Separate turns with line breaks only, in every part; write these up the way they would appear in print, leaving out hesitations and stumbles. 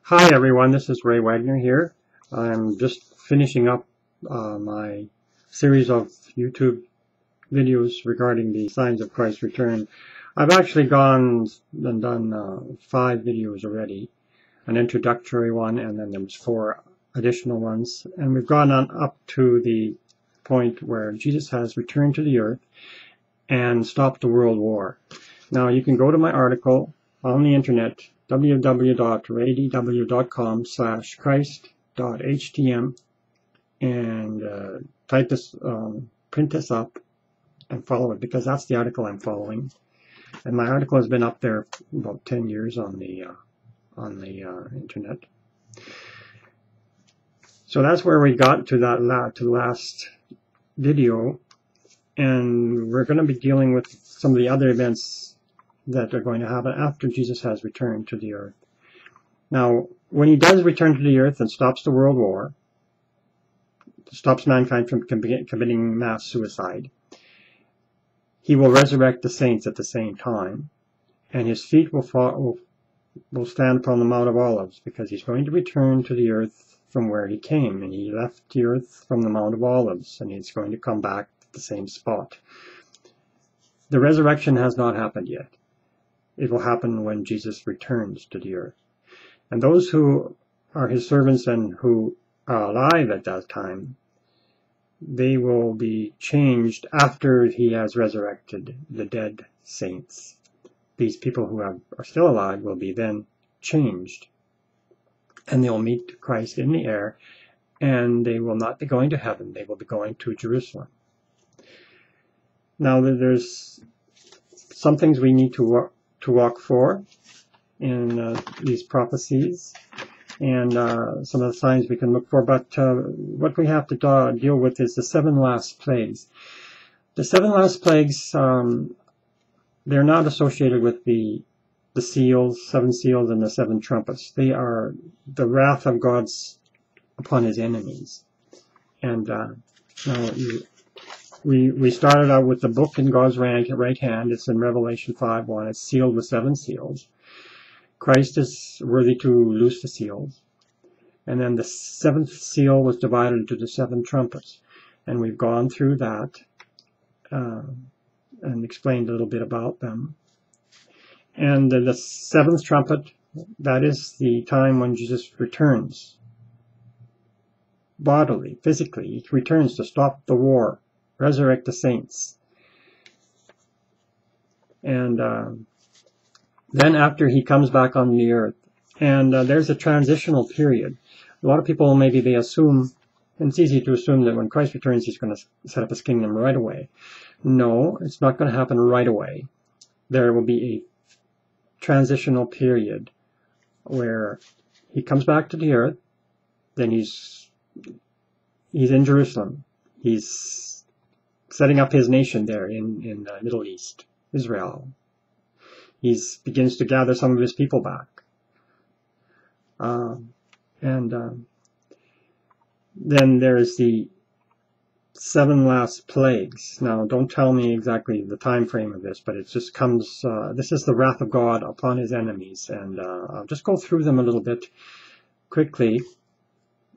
Hi everyone, this is Ray Wagner here. I'm just finishing up my series of YouTube videos regarding the signs of Christ's return. I've actually gone and done 5 videos already, an introductory one, and then there was 4 additional ones, and we've gone on up to the point where Jesus has returned to the earth and stopped the world war. Now you can go to my article on the internet, www.radw.com/christ.htm, and type this, print this up and follow it, because that's the article I'm following. And my article has been up there for about 10 years on the internet. So that's where we got to the last video, and we're going to be dealing with some of the other events that are going to happen after Jesus has returned to the earth. Now, when he does return to the earth and stops the world war, stops mankind from committing mass suicide, he will resurrect the saints at the same time, and his feet will stand upon the Mount of Olives, because he's going to return to the earth from where he came, and he left the earth from the Mount of Olives, and he's going to come back to the same spot. The resurrection has not happened yet. It will happen when Jesus returns to the earth. And those who are his servants and who are alive at that time, they will be changed after he has resurrected the dead saints. These people who are still alive will be then changed, and they'll meet Christ in the air, and they will not be going to heaven. They will be going to Jerusalem. Now, there's some things we need to walk for in these prophecies, and some of the signs we can look for, but what we have to deal with is the 7 last plagues. The 7 last plagues, they're not associated with the seals, 7 seals and the 7 trumpets. They are the wrath of God's upon his enemies. And now we started out with the book in God's right hand. It's in Revelation 5:1. It's sealed with 7 seals. Christ is worthy to loose the seals. And then the 7th seal was divided into the 7 trumpets. And we've gone through that and explained a little bit about them. And the 7th trumpet, that is the time when Jesus returns bodily, physically. He returns to stop the war, resurrect the saints. And then after he comes back on the earth, and there's a transitional period. A lot of people, maybe they assume, and it's easy to assume that when Christ returns, he's going to set up his kingdom right away. No, it's not going to happen right away. There will be a transitional period where he comes back to the earth, then he's in Jerusalem. He's setting up his nation there in the Middle East, Israel. He begins to gather some of his people back. Then there's the 7 last plagues. Now, don't tell me exactly the time frame of this, but it just comes, this is the wrath of God upon his enemies. And I'll just go through them a little bit quickly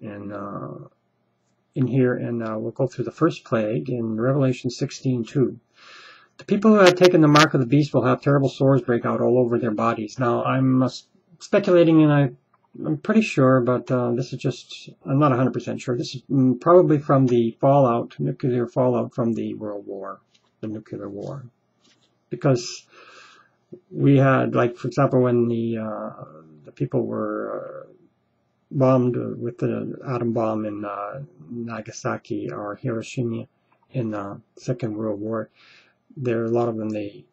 in here, and we'll go through the first plague in Revelation 16:2. The people who have taken the mark of the beast will have terrible sores break out all over their bodies. Now, I'm speculating, and I'm pretty sure, but this is just, I'm not 100% sure. This is probably from the fallout, nuclear fallout from the World War, the nuclear war. Because we had, like, for example, when the people were bombed with the atom bomb in Nagasaki or Hiroshima in the Second World War, a lot of them, they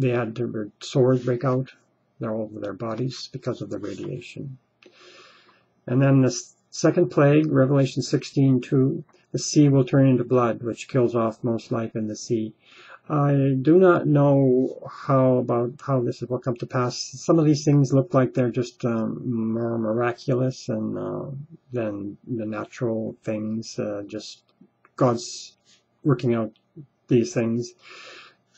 had their sores break out all over their bodies because of the radiation. And then the second plague, Revelation 16:2, the sea will turn into blood, which kills off most life in the sea. I do not know how this will come to pass. Some of these things look like they're just more miraculous than the natural things. Just God's working out these things.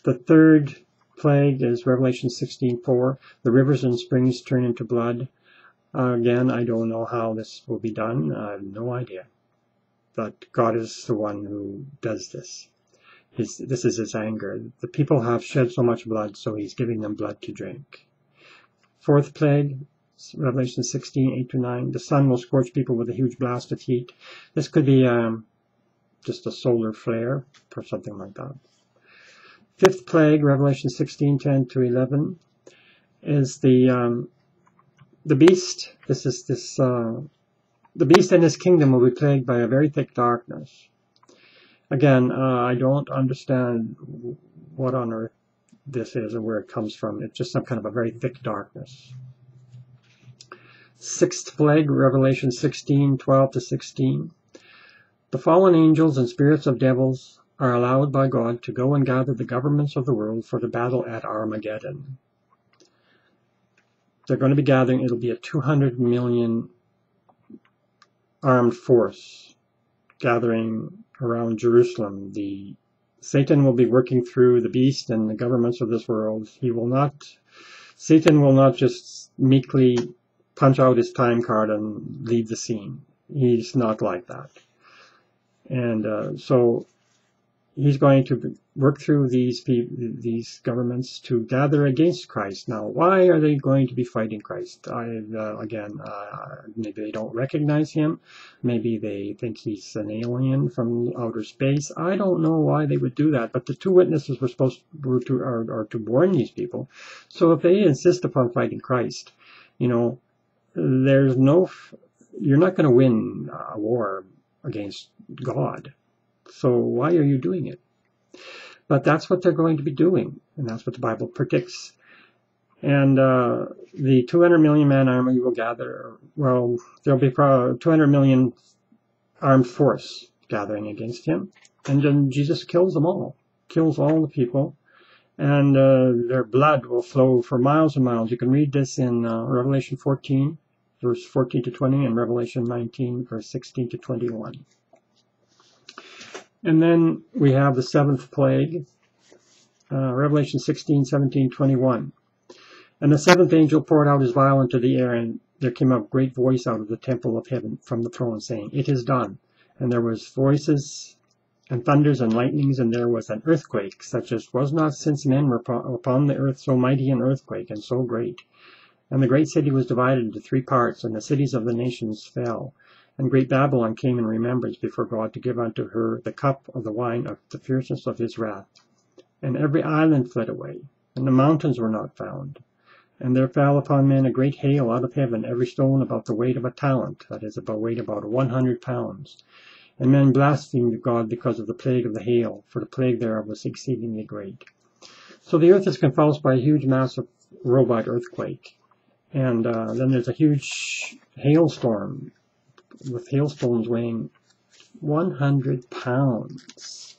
The third plague is Revelation 16:4. The rivers and springs turn into blood. Again, I don't know how this will be done. I have no idea. But God is the one who does this. This is his anger. The people have shed so much blood, so he's giving them blood to drink. Fourth plague, Revelation 16:8-9. The sun will scorch people with a huge blast of heat. This could be just a solar flare or something like that. Fifth plague, Revelation 16:10-11, is the beast. The beast and his kingdom will be plagued by a very thick darkness. Again, I don't understand what on earth this is or where it comes from. It's just some kind of a very thick darkness. Sixth plague, Revelation 16:12-16. The fallen angels and spirits of devils are allowed by God to go and gather the governments of the world for the battle at Armageddon. They're going to be gathering. It'll be a 200 million armed force gathering around Jerusalem. Satan will be working through the beast and the governments of this world. Satan will not just meekly punch out his time card and leave the scene. He's not like that. And so he's going to work through these governments to gather against Christ. Now, why are they going to be fighting Christ? Maybe they don't recognize him. Maybe they think he's an alien from outer space. I don't know why they would do that. But the two witnesses are to warn these people. So if they insist upon fighting Christ, you're not going to win a war against God. So why are you doing it? But that's what they're going to be doing, and that's what the Bible predicts. And the 200 million man army will gather. Well, there'll be probably 200 million armed force gathering against him, and then Jesus kills them all, kills all the people, and their blood will flow for miles and miles. You can read this in Revelation 14, verse 14-20, and Revelation 19, verse 16-21. And then we have the seventh plague, Revelation 16:17-21. And the seventh angel poured out his vial into the air, and there came a great voice out of the temple of heaven from the throne, saying, "It is done." And there was voices and thunders and lightnings, and there was an earthquake, such as was not since men were upon the earth, so mighty an earthquake and so great. And the great city was divided into 3 parts, and the cities of the nations fell. And great Babylon came in remembrance before God to give unto her the cup of the wine of the fierceness of his wrath. And every island fled away, and the mountains were not found. And there fell upon men a great hail out of heaven, every stone about the weight of a talent, that is, about 100 pounds. And men blasphemed God because of the plague of the hail, for the plague thereof was exceedingly great. So the earth is convulsed by a huge, massive worldwide earthquake. And then there's a huge hailstorm, with hailstones weighing 100 pounds.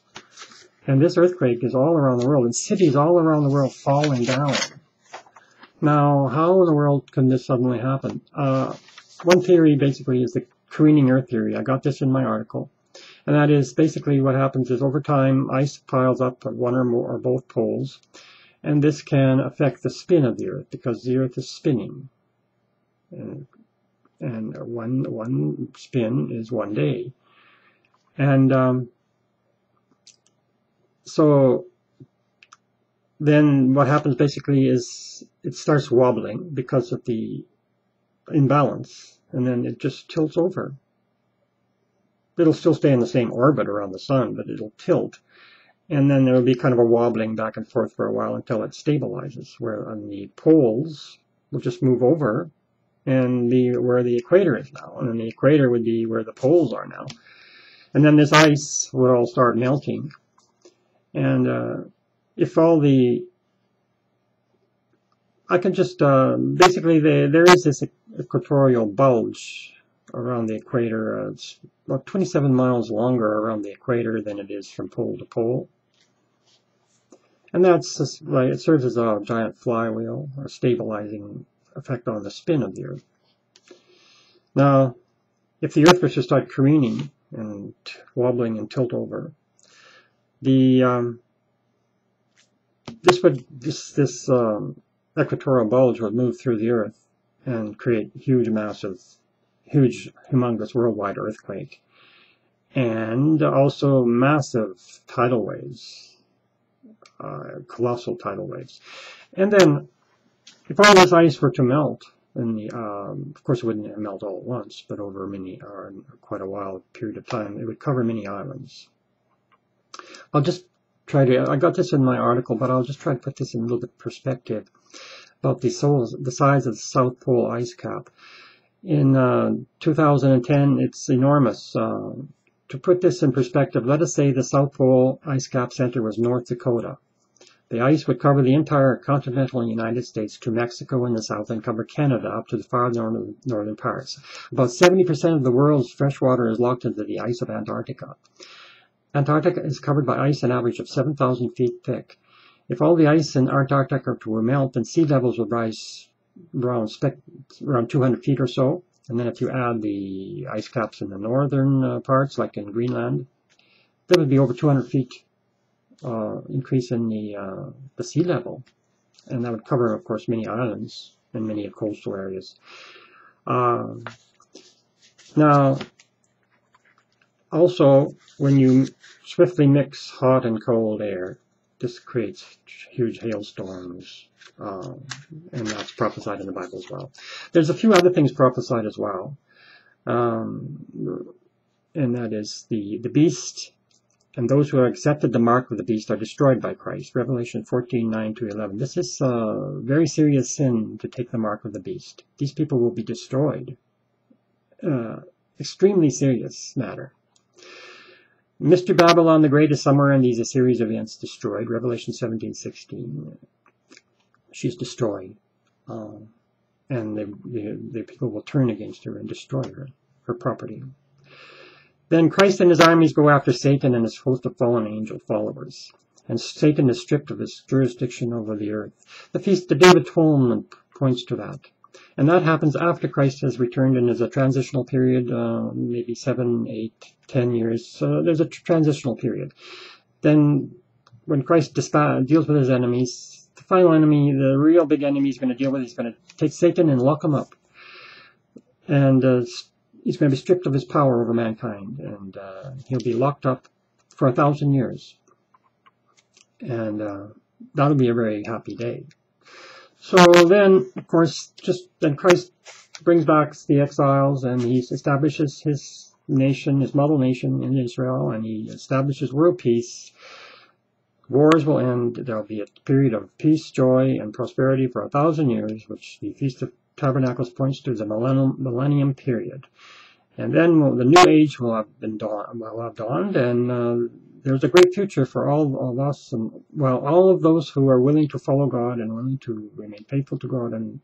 And this earthquake is all around the world, and cities all around the world falling down. Now, how in the world can this suddenly happen? One theory basically is the careening earth theory. I got this in my article. And that is basically what happens is over time, ice piles up at one or more or both poles. And this can affect the spin of the earth, because the earth is spinning. And one spin is 1 day. And so then what happens basically is it starts wobbling because of the imbalance, and then it just tilts over. It'll still stay in the same orbit around the sun, but it'll tilt. And then there will be kind of a wobbling back and forth for a while until it stabilizes, where on the poles will just move over and be where the equator is now. And then the equator would be where the poles are now. And then this ice would all start melting. And if all the... I can just... basically, there is this equatorial bulge around the equator. It's about 27 miles longer around the equator than it is from pole to pole. And that's just, like, it serves as a giant flywheel, a stabilizing effect on the spin of the Earth. Now, if the Earth was to start careening and wobbling and tilt over, the this equatorial bulge would move through the Earth, and create huge, humongous worldwide earthquake. And also massive tidal waves, colossal tidal waves. And then, if all this ice were to melt, and of course it wouldn't melt all at once, but over quite a while period of time, it would cover many islands. I'll just try to, I got this in my article, but I'll just try to put this in a little bit of perspective about the size of the South Pole ice cap. In 2010, it's enormous. To put this in perspective, let us say the South Pole ice cap center was North Dakota. The ice would cover the entire continental United States to Mexico in the south and cover Canada up to the far northern parts. About 70% of the world's fresh water is locked into the ice of Antarctica. Antarctica is covered by ice an average of 7,000 feet thick. If all the ice in Antarctica were melt, then sea levels would rise around 200 feet or so. And then if you add the ice caps in the northern parts, like in Greenland, there would be over 200 feet increase in the sea level. And that would cover, of course, many islands and many coastal areas. Now, also, when you swiftly mix hot and cold air, this creates huge hailstorms, and that's prophesied in the Bible as well. There's a few other things prophesied as well, and that is the beast, and those who have accepted the mark of the beast are destroyed by Christ. Revelation 14:9-11. This is a very serious sin to take the mark of the beast. These people will be destroyed. Extremely serious matter. Mystery Babylon the Great is somewhere in these a series of events destroyed. Revelation 17:16. She's destroyed. And the people will turn against her and destroy her property. Then Christ and his armies go after Satan and his host of fallen angel followers. And Satan is stripped of his jurisdiction over the earth. The Feast of Day of Atonement points to that. And that happens after Christ has returned and is a transitional period, maybe 7, 8, 10 years. So there's a transitional period. Then when Christ deals with his enemies, the final enemy, the real big enemy he's going to deal with, he's going to take Satan and lock him up. And he's going to be stripped of his power over mankind. And he'll be locked up for 1,000 years. And that'll be a very happy day. So then, of course, then Christ brings back the exiles, and he establishes his nation, his model nation in Israel, and he establishes world peace. Wars will end. There will be a period of peace, joy, and prosperity for 1,000 years, which the Feast of Tabernacles points to as a millennium period. And then the new age will have dawned, and there's a great future for all of us, and all of those who are willing to follow God and willing to remain faithful to God and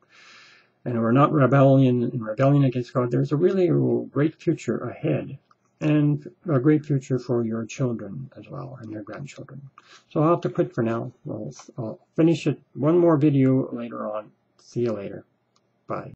who are not rebellion against God. There's a really great future ahead, and a great future for your children as well and your grandchildren. So I'll have to quit for now. I'll finish it one more video later on. See you later. Bye.